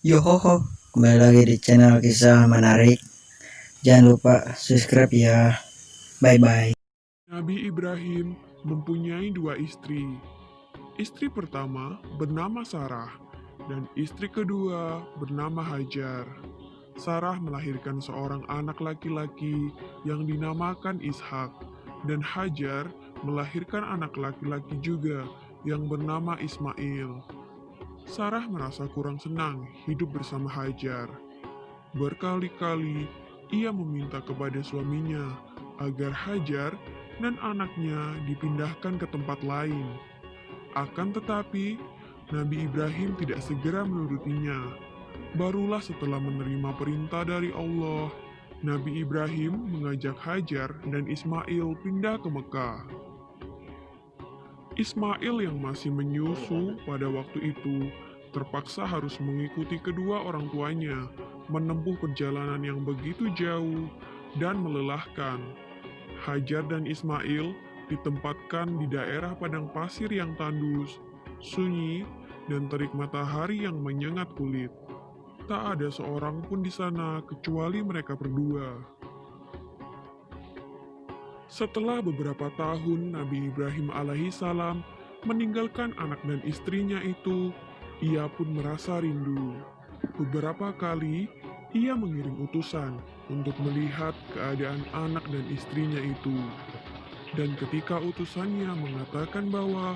Yohoho, kembali lagi di channel kisah menarik. Jangan lupa subscribe ya. Bye bye. Nabi Ibrahim mempunyai dua istri. Istri pertama bernama Sarah dan istri kedua bernama Hajar. Sarah melahirkan seorang anak laki-laki yang dinamakan Ishak dan Hajar melahirkan anak laki-laki juga yang bernama Ismail. Sarah merasa kurang senang hidup bersama Hajar. Berkali-kali ia meminta kepada suaminya agar Hajar dan anaknya dipindahkan ke tempat lain. Akan tetapi, Nabi Ibrahim tidak segera menurutinya. Barulah setelah menerima perintah dari Allah, Nabi Ibrahim mengajak Hajar dan Ismail pindah ke Mekah. Ismail yang masih menyusu pada waktu itu terpaksa harus mengikuti kedua orang tuanya menempuh perjalanan yang begitu jauh dan melelahkan. Hajar dan Ismail ditempatkan di daerah padang pasir yang tandus, sunyi, dan terik matahari yang menyengat kulit. Tak ada seorang pun di sana kecuali mereka berdua. Setelah beberapa tahun Nabi Ibrahim alaihissalam meninggalkan anak dan istrinya itu, ia pun merasa rindu. Beberapa kali ia mengirim utusan untuk melihat keadaan anak dan istrinya itu. Dan ketika utusannya mengatakan bahwa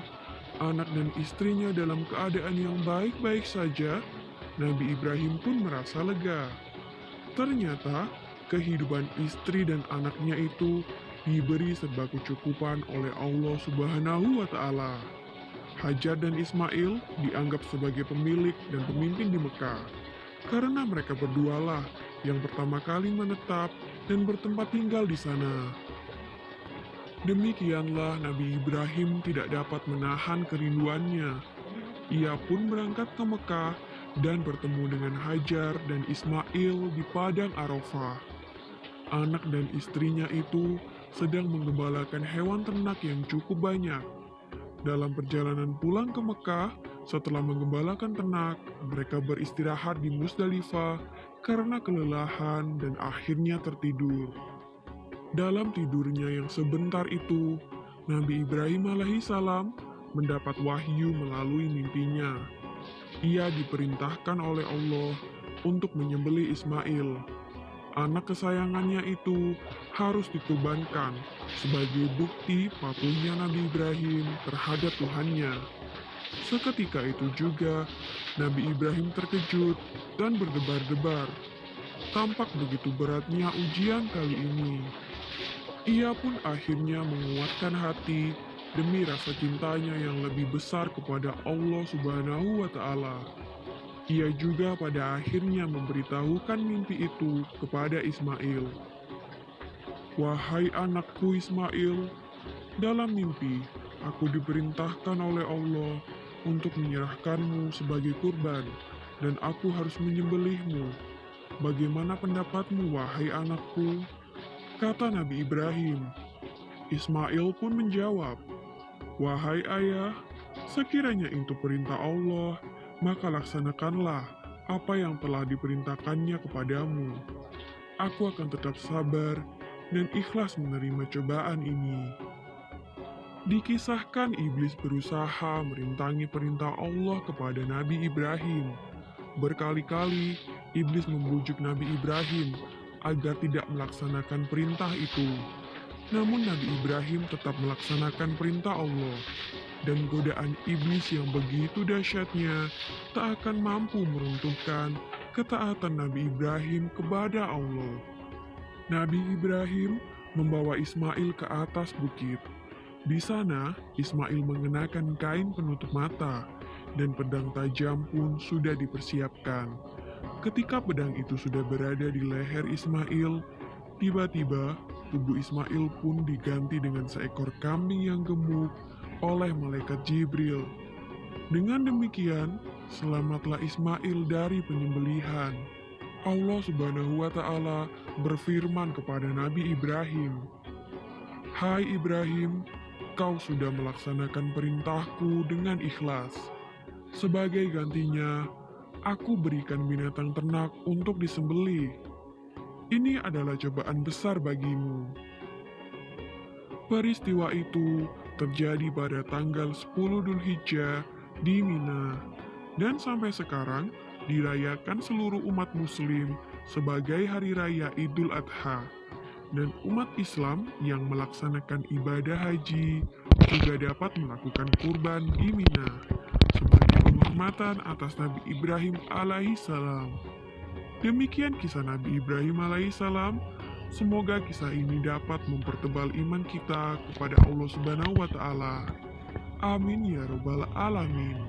anak dan istrinya dalam keadaan yang baik-baik saja, Nabi Ibrahim pun merasa lega. Ternyata kehidupan istri dan anaknya itu diberi serba kecukupan oleh Allah Subhanahu wa Ta'ala. Hajar dan Ismail dianggap sebagai pemilik dan pemimpin di Mekah karena mereka berdualah yang pertama kali menetap dan bertempat tinggal di sana. Demikianlah Nabi Ibrahim tidak dapat menahan kerinduannya. Ia pun berangkat ke Mekah dan bertemu dengan Hajar dan Ismail di padang Arafah. Anak dan istrinya itu sedang menggembalakan hewan ternak yang cukup banyak. Dalam perjalanan pulang ke Mekah, setelah menggembalakan ternak, mereka beristirahat di Musdalifah karena kelelahan dan akhirnya tertidur. Dalam tidurnya yang sebentar itu, Nabi Ibrahim alaihissalam mendapat wahyu melalui mimpinya. Ia diperintahkan oleh Allah untuk menyembelih Ismail. Anak kesayangannya itu harus dikurbankan sebagai bukti patuhnya Nabi Ibrahim terhadap Tuhannya. Seketika itu juga, Nabi Ibrahim terkejut dan berdebar-debar. Tampak begitu beratnya ujian kali ini. Ia pun akhirnya menguatkan hati demi rasa cintanya yang lebih besar kepada Allah Subhanahu wa Ta'ala. Ia juga pada akhirnya memberitahukan mimpi itu kepada Ismail. Wahai anakku Ismail, dalam mimpi aku diperintahkan oleh Allah untuk menyerahkanmu sebagai kurban, dan aku harus menyembelihmu. Bagaimana pendapatmu, wahai anakku? Kata Nabi Ibrahim. Ismail pun menjawab, wahai ayah, sekiranya itu perintah Allah, maka laksanakanlah apa yang telah diperintahkannya kepadamu. Aku akan tetap sabar dan ikhlas menerima cobaan ini. Dikisahkan iblis berusaha merintangi perintah Allah kepada Nabi Ibrahim. Berkali-kali iblis membujuk Nabi Ibrahim agar tidak melaksanakan perintah itu. Namun Nabi Ibrahim tetap melaksanakan perintah Allah, dan godaan iblis yang begitu dahsyatnya tak akan mampu meruntuhkan ketaatan Nabi Ibrahim kepada Allah. Nabi Ibrahim membawa Ismail ke atas bukit. Di sana, Ismail mengenakan kain penutup mata, dan pedang tajam pun sudah dipersiapkan. Ketika pedang itu sudah berada di leher Ismail, tiba-tiba tubuh Ismail pun diganti dengan seekor kambing yang gemuk oleh malaikat Jibril. Dengan demikian, selamatlah Ismail dari penyembelihan. Allah Subhanahu wa Ta'ala berfirman kepada Nabi Ibrahim, "Hai Ibrahim, kau sudah melaksanakan perintahku dengan ikhlas. Sebagai gantinya, aku berikan binatang ternak untuk disembelih. Ini adalah cobaan besar bagimu." Peristiwa itu terjadi pada tanggal 10 Dzulhijjah di Mina, dan sampai sekarang dirayakan seluruh umat muslim sebagai hari raya Idul Adha. Dan umat Islam yang melaksanakan ibadah haji juga dapat melakukan kurban di Mina sebagai penghormatan atas Nabi Ibrahim alaihissalam. Demikian kisah Nabi Ibrahim alaihissalam. Semoga kisah ini dapat mempertebal iman kita kepada Allah Subhanahu wa Ta'ala. Amin ya Robbal 'Alamin.